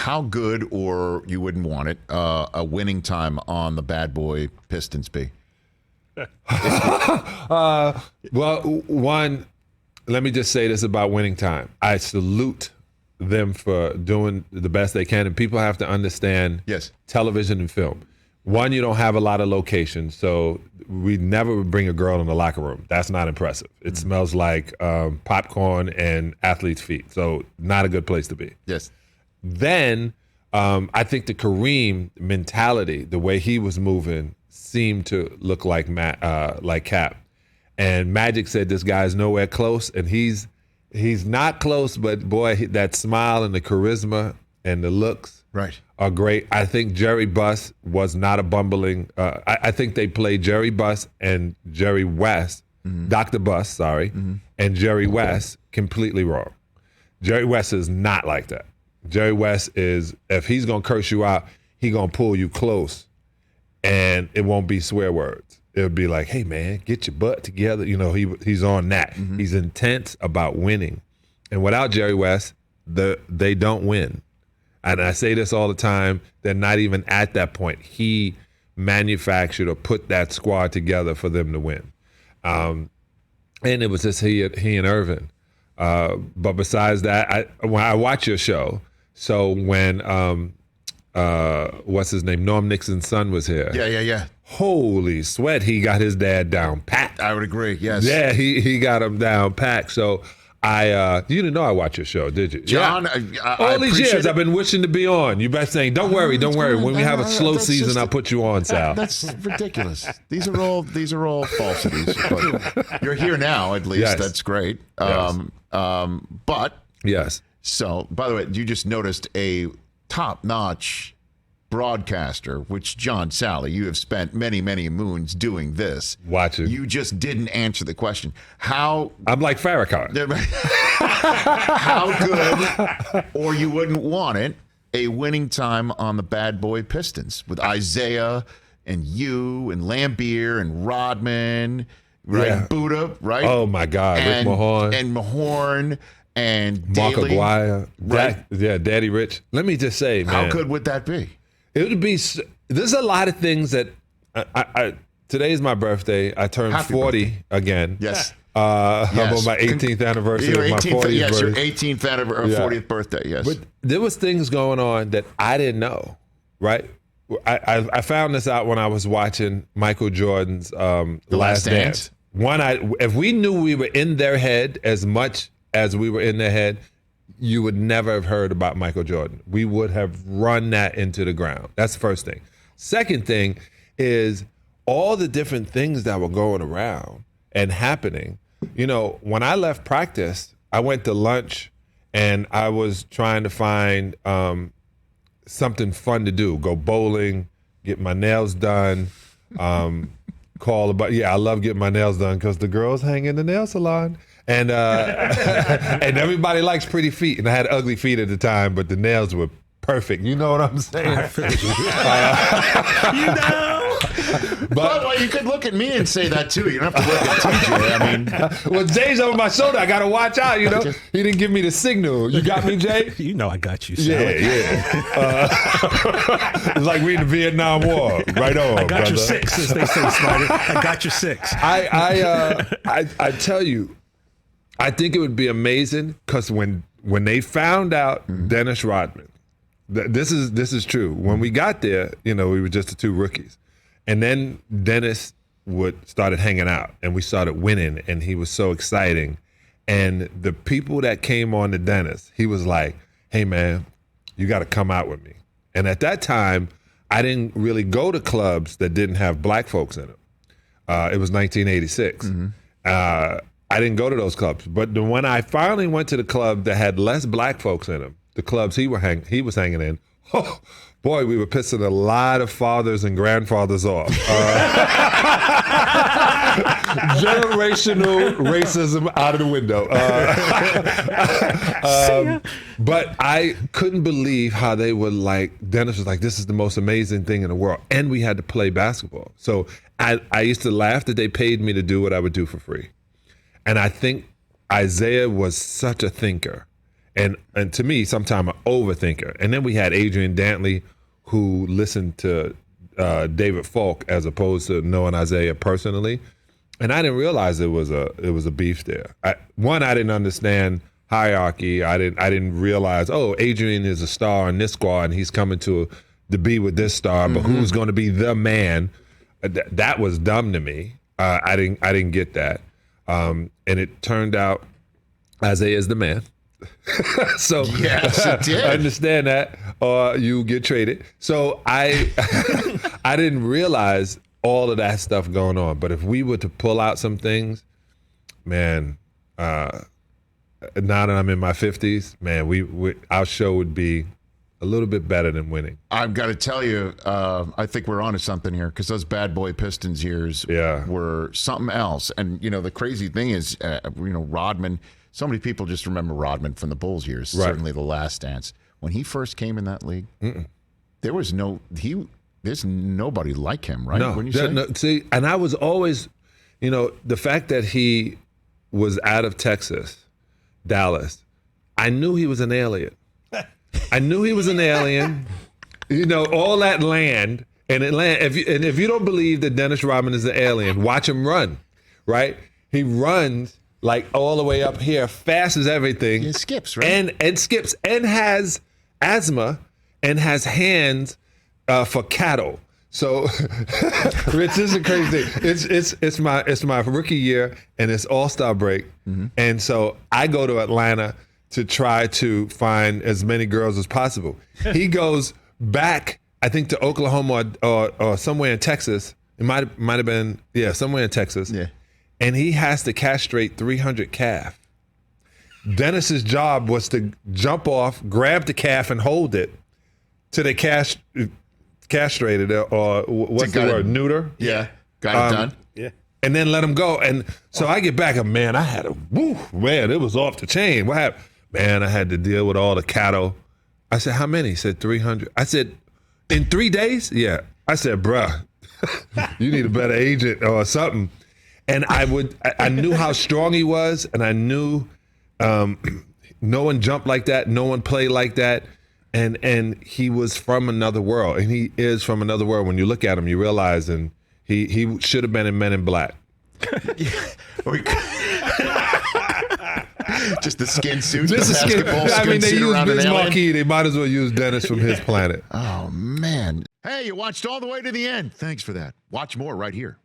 how good, or you wouldn't want it, a winning time on the Bad Boy Pistons be? Well, one, let me just say this about winning time. I salute them for doing the best they can, and people have to understand television and film. One, you don't have a lot of locations, so we never would bring a girl in the locker room. That's not impressive. It smells like popcorn and athlete's feet, so not a good place to be. Yes. Then I think the Kareem mentality, the way he was moving, seemed to look like Cap. And Magic said this guy's nowhere close, and he's not close, but boy, that smile and the charisma and the looks are great. I think Jerry Buss was not a bumbling. I think they played Jerry Buss and Jerry West, Dr. Buss, and Jerry West completely wrong. Jerry West is not like that. Jerry West is, if he's going to curse you out, he's going to pull you close, and it won't be swear words. It'll be like, hey, man, get your butt together. You know, he's on that. He's intense about winning. And without Jerry West, they don't win. And I say this all the time, they're not even at that point. He manufactured or put that squad together for them to win. And it was just he and Irvin. But besides that, when I watch your show, so when, what's his name, Norm Nixon's son was here. Yeah. Holy sweat, he got his dad down pat. I would agree, yes. Yeah, he got him down pat. So you didn't know I watch your show, did you? John, yeah. All these years I've been wishing to be on. You've been saying, don't worry. When we have a slow season, I'll put you on, Sal. That's ridiculous. These are all falsities. But you're here now, at least. Yes. That's great. Yes. But yes. So, by the way, you just noticed a top-notch broadcaster, which John Salley, you have spent many, many moons doing this. Watching. You just didn't answer the question. How... I'm like Farrakhan. How good, or you wouldn't want it, a winning time on the Bad Boy Pistons with Isaiah and you and Lambeer and Rodman, right? Yeah. Buddha, right? Oh, my God. Rick Mahorn. And Mahorn and Mark Daly. Aguirre. Right. Daddy Rich. Let me just say, man. How good would that be? It would be, there's a lot of things that, today's my birthday. I turned Happy 40 birthday. again. Yes. I'm on my 18th anniversary of my 40th birthday. Yes, your 18th 40th birthday, yes. But there was things going on that I didn't know, right? I found this out when I was watching Michael Jordan's The Last Dance. If we knew we were in their head as much as we were in their head, you would never have heard about Michael Jordan. We would have run that into the ground. That's the first thing. Second thing is all the different things that were going around and happening. You know, when I left practice, I went to lunch and I was trying to find something fun to do. Go bowling, get my nails done, I love getting my nails done because the girls hang in the nail salon. And and everybody likes pretty feet. And I had ugly feet at the time, but the nails were perfect. You know what I'm saying? But you could look at me and say that too. You don't have to look at TJ. I mean, well, Jay's over my shoulder. I got to watch out. You know, he didn't give me the signal. You got me, Jay? You know I got you, Sally. Yeah. It's like we in the Vietnam War. Right on, I got brother. your six, as they say, Spider. I got your six. I tell you, I think it would be amazing because when they found out Dennis Rodman, this is true. When we got there, you know, we were just the two rookies. And then Dennis started hanging out and we started winning and he was so exciting. And the people that came on to Dennis, he was like, hey man, you got to come out with me. And at that time, I didn't really go to clubs that didn't have black folks in them. It was 1986. I didn't go to those clubs. But when I finally went to the club that had less black folks in them, the clubs he was hanging in, oh, boy, we were pissing a lot of fathers and grandfathers off. Generational racism out of the window. But I couldn't believe how they were like, Dennis was like, this is the most amazing thing in the world. And we had to play basketball. So I used to laugh that they paid me to do what I would do for free. And I think Isaiah was such a thinker. And to me, sometimes an overthinker. And then we had Adrian Dantley, who listened to David Falk as opposed to knowing Isaiah personally. And I didn't realize it was a beef there. I didn't understand hierarchy. I didn't realize, Adrian is a star in this squad and he's coming to be with this star, but who's going to be the man? That was dumb to me. I didn't get that. And it turned out Isaiah is the man. So yes, it did. I understand that, or you get traded. So I I didn't realize all of that stuff going on. But if we were to pull out some things, man, now that I'm in my 50s, man, our show would be a little bit better than winning. I've got to tell you, I think we're onto something here, because those Bad Boy Pistons years were something else. And, the crazy thing is, Rodman, so many people just remember Rodman from the Bulls years, certainly the Last Dance. When he first came in that league, there's nobody like him, right? No, see, and I was always, the fact that he was out of Texas, Dallas, I knew he was an alien. I knew he was an alien. All that land, and if you don't believe that Dennis Rodman is an alien, watch him run, right? He runs like all the way up here, fast as everything. He skips, right? And skips, and has asthma, and has hands for cattle. So, Rich, this is a crazy thing. It's my rookie year, and it's All-Star break, and so I go to Atlanta to try to find as many girls as possible. He goes back, I think, to Oklahoma or somewhere in Texas. It might have been, somewhere in Texas. Yeah. And he has to castrate 300 calf. Dennis's job was to jump off, grab the calf, and hold it till they castrated it, or what's the word? Neuter? Yeah. Got it done. Yeah. And then let him go. And so I get back, and man, it was off the chain. What happened? Man, I had to deal with all the cattle. I said, how many? He said, 300. I said, in 3 days? Yeah. I said, bruh, you need a better agent or something. And I knew how strong he was, and I knew no one jumped like that, no one played like that, and he was from another world, and he is from another world. When you look at him, you realize, and he should have been in Men in Black. Just the skin suit, Just the basketball skin they suit used around Vince an alien. Marquis. They might as well use Dennis from his planet. Oh, man. Hey, you watched all the way to the end. Thanks for that. Watch more right here.